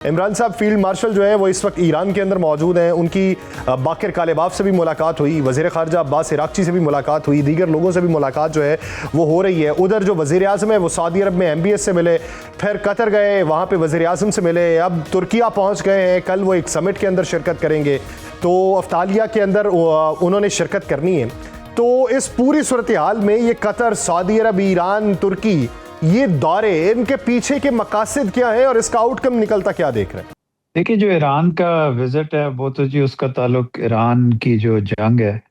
इमरान साहब field marshal जो है वो इस वक्त ईरान के अंदर मौजूद हैं। उनकी बाकिर कालेबाफ से भी मुलाकात हुई, वज़ीर ख़ारजा अब्बास इराक़ची से भी मुलाकात हुई, दीगर लोगों से भी मुलाकात जो है वो हो रही है। उधर जो वज़ीर आज़म है वो सऊदी अरब में MBS से मिले, फिर कतर गए, वहाँ पे वज़ीर आज़म से मिले, अब तुर्किया पहुँच गए हैं। कल वो एक समिट के अंदर शिरकत करेंगे, तो अफ्तालिया के अंदर उन्होंने शिरकत करनी है। तो इस पूरी सूरत हाल में ये कतर, सऊदी अरब, ईरान, तुर्की, ये दौरे, इनके पीछे के मकासद क्या है और इसका आउटकम निकलता क्या देख रहे हैं? देखिए, जो ईरान का विजिट है वो तो जी उसका ताल्लुक ईरान की जो जंग है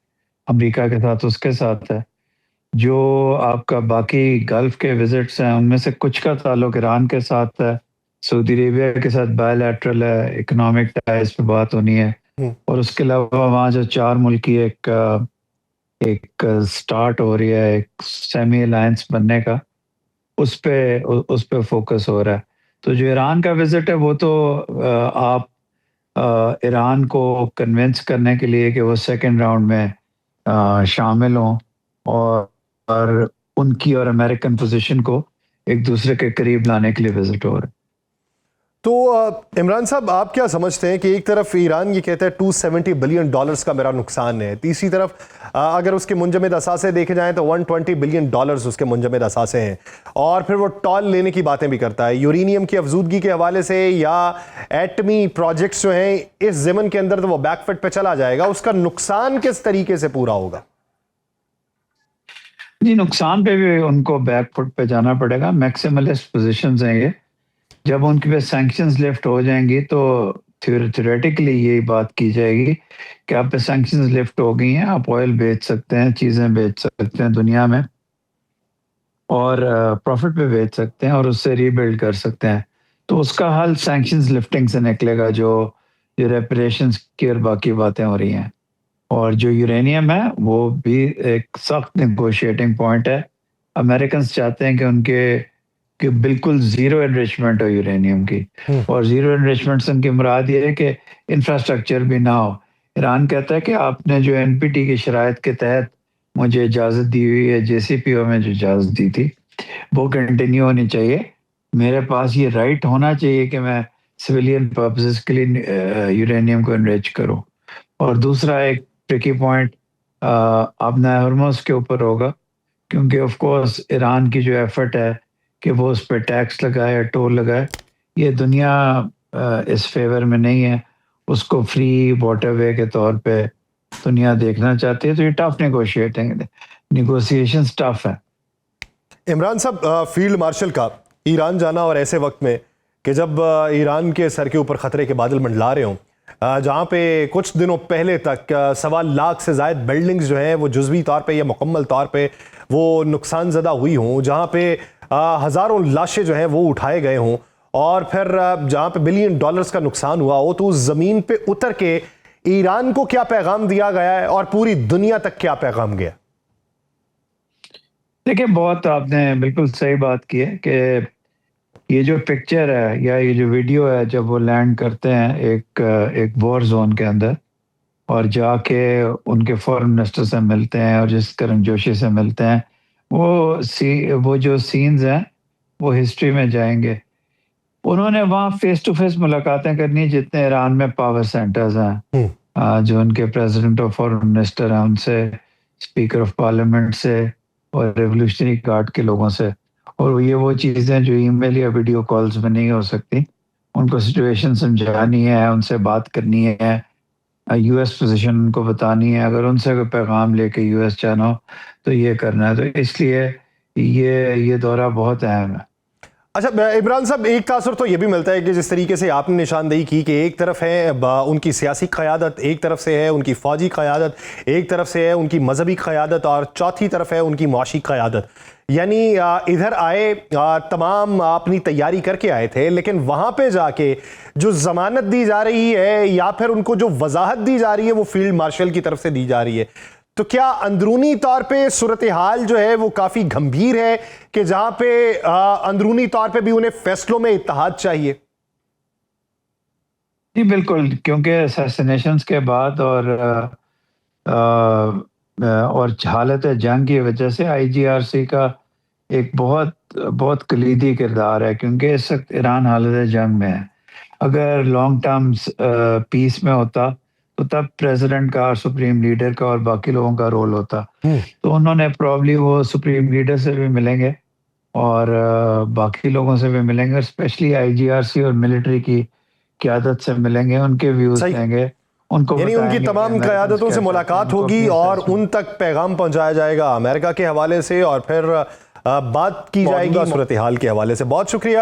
अमेरिका के साथ, उसके साथ है। जो आपका बाकी गल्फ के विजिट्स हैं उनमें से कुछ का ताल्लुक ईरान के साथ है, सऊदी अरेबिया के साथ बायलैटरल है, इकोनॉमिक टाइज पे बात होनी है। और उसके अलावा वहाँ जो 4 मुल्की एक स्टार्ट हो रही है, एक सेमी अलायंस बनने का, उस पे फोकस हो रहा है। तो जो ईरान का विजिट है वो तो आप ईरान को कन्विंस करने के लिए कि वो सेकंड राउंड में शामिल हों और उनकी और अमेरिकन पोजीशन को एक दूसरे के करीब लाने के लिए विजिट हो रहा है। तो इमरान साहब, आप क्या समझते हैं कि एक तरफ ईरान ये कहता है $270 बिलियन का मेरा नुकसान है, तीसरी तरफ अगर उसके मुंजमद असासे देखे जाएं तो $120 बिलियन उसके मुंजमद असासे हैं, और फिर वो टॉल लेने की बातें भी करता है यूरेनियम की अफजूदगी के हवाले से, या एटमी प्रोजेक्ट्स जो हैं इस ज़मन के अंदर तो वो बैकफुट पे चला जाएगा। उसका नुकसान किस तरीके से पूरा होगा? जी, नुकसान पे भी उनको बैकफुट पे जाना पड़ेगा। मैक्सिमलिस्ट पोजीशंस हैं ये। जब उनके पे सैंक्शंस लिफ्ट हो जाएंगी तो थ्योरेटिकली यही बात की जाएगी कि आप पे सैंक्शंस लिफ्ट हो गई हैं, आप ऑयल बेच सकते हैं, चीज़ें बेच सकते हैं दुनिया में और प्रॉफिट पे बेच सकते हैं और उससे रीबिल्ड कर सकते हैं। तो उसका हल सैंक्शंस लिफ्टिंग से निकलेगा, जो रेपरेशंस की और बाकी बातें हो रही हैं। और जो यूरेनियम है वो भी एक सख्त नेगोशिएटिंग पॉइंट है। अमेरिकन चाहते हैं कि उनके कि बिल्कुल जीरो एनरिचमेंट हो यूरेनियम की, और जीरो एनरिचमेंट से उनकी मुराद ये है कि इंफ्रास्ट्रक्चर भी ना हो। ईरान कहता है कि आपने जो NPT की शराइत के तहत मुझे इजाज़त दी हुई है, JCPOA में जो इजाज़त दी थी वो कंटिन्यू होनी चाहिए। मेरे पास ये राइट होना चाहिए कि मैं सिविलियन पर्पसेस के लिए यूरेनियम को एनरिच करूं। और दूसरा एक ट्रिकी पॉइंट अपना हॉर्मोज के ऊपर होगा, क्योंकि ऑफ कोर्स ईरान की जो एफर्ट है कि वो उस पर टैक्स लगाए या टोल लगाए, ये दुनिया इस फेवर में नहीं है। उसको फ्री वाटरवे के तौर पे दुनिया देखना चाहती है। तो ये टफ नेगोशिएशंस टफ है। इमरान साहब, फील्ड मार्शल का ईरान जाना और ऐसे वक्त में कि जब ईरान के सर के ऊपर खतरे के बादल मंडला रहे हों, जहाँ पे कुछ दिनों पहले तक 1.25 लाख से ज़ायद बिल्डिंग्स जो हैं वो जुज़वी तौर पे या मुकम्मल तौर पे वो नुकसान ज़दा हुई हों, जहाँ पे हज़ारों लाशें जो हैं वो उठाए गए हों, और फिर जहाँ पे $बिलियन का नुकसान हुआ हो, तो उस ज़मीन पे उतर के ईरान को क्या पैगाम दिया गया है और पूरी दुनिया तक क्या पैगाम गया? देखिए, बहुत आपने बिल्कुल सही बात की है कि ये जो पिक्चर है या ये जो वीडियो है, जब वो लैंड करते हैं एक वॉर जोन के अंदर और जाके उनके फॉरेन मिनिस्टर से मिलते हैं और जिस करण जोशी से मिलते हैं, वो जो सीन्स हैं वो हिस्ट्री में जाएंगे। उन्होंने वहाँ फेस टू फेस मुलाकातें करनी, जितने ईरान में पावर सेंटर्स हैं, जो उनके प्रेसिडेंट और फॉरेन मिनिस्टर हैं उनसे, स्पीकर ऑफ पार्लियामेंट से और रेवोल्यूशनरी गार्ड के लोगों से। और ये वो चीज़ें जो ईमेल या वीडियो कॉल्स में नहीं हो सकती, उनको सिचुएशन समझानी है, उनसे बात करनी है, US पोजीशन उनको बतानी है। अगर उनसे कोई पैगाम लेके US जाना हो तो ये करना है। तो इसलिए ये दौरा बहुत अहम है। अच्छा इमरान साहब, एक तासुर तो ये भी मिलता है कि जिस तरीके से आपने निशानदेही की कि एक तरफ है उनकी सियासी क़यादत, एक तरफ से है उनकी फ़ौजी क़यादत, एक तरफ से है उनकी मजहबी क़यादत, और चौथी तरफ है उनकी मुआशी क़यादत। यानी इधर आए, तमाम अपनी तैयारी करके आए थे, लेकिन वहाँ पे जाके जो ज़मानत दी जा रही है या फिर उनको जो वजाहत दी जा रही है वो फील्ड मार्शल की तरफ से दी जा रही है। तो क्या अंदरूनी तौर पे सूरत हाल जो है वो काफ़ी गंभीर है कि जहां पे अंदरूनी तौर पे भी उन्हें फैसलों में इत्तेहाद चाहिए? जी बिल्कुल, क्योंकि असैसिनेशंस के बाद और हालत जंग की वजह से IGRC का एक बहुत बहुत कलीदी किरदार है, क्योंकि इस वक्त ईरान हालत जंग में है। अगर लॉन्ग टर्म पीस में होता तो तब प्रेसिडेंट का और सुप्रीम लीडर का और बाकी लोगों का रोल होता। तो उन्होंने प्रॉब्ली वो सुप्रीम लीडर से भी मिलेंगे और बाकी लोगों से भी मिलेंगे, स्पेशली आईजीआरसी और मिलिट्री की क़यादत से मिलेंगे, उनके व्यूज सही। लेंगे, उनको यानी उनकी तमाम क़यादतों से मुलाकात होगी और उन तक पैगाम पहुंचाया जाएगा अमेरिका के हवाले से और फिर बात की जाएगी सूरत हाल के हवाले से। बहुत शुक्रिया।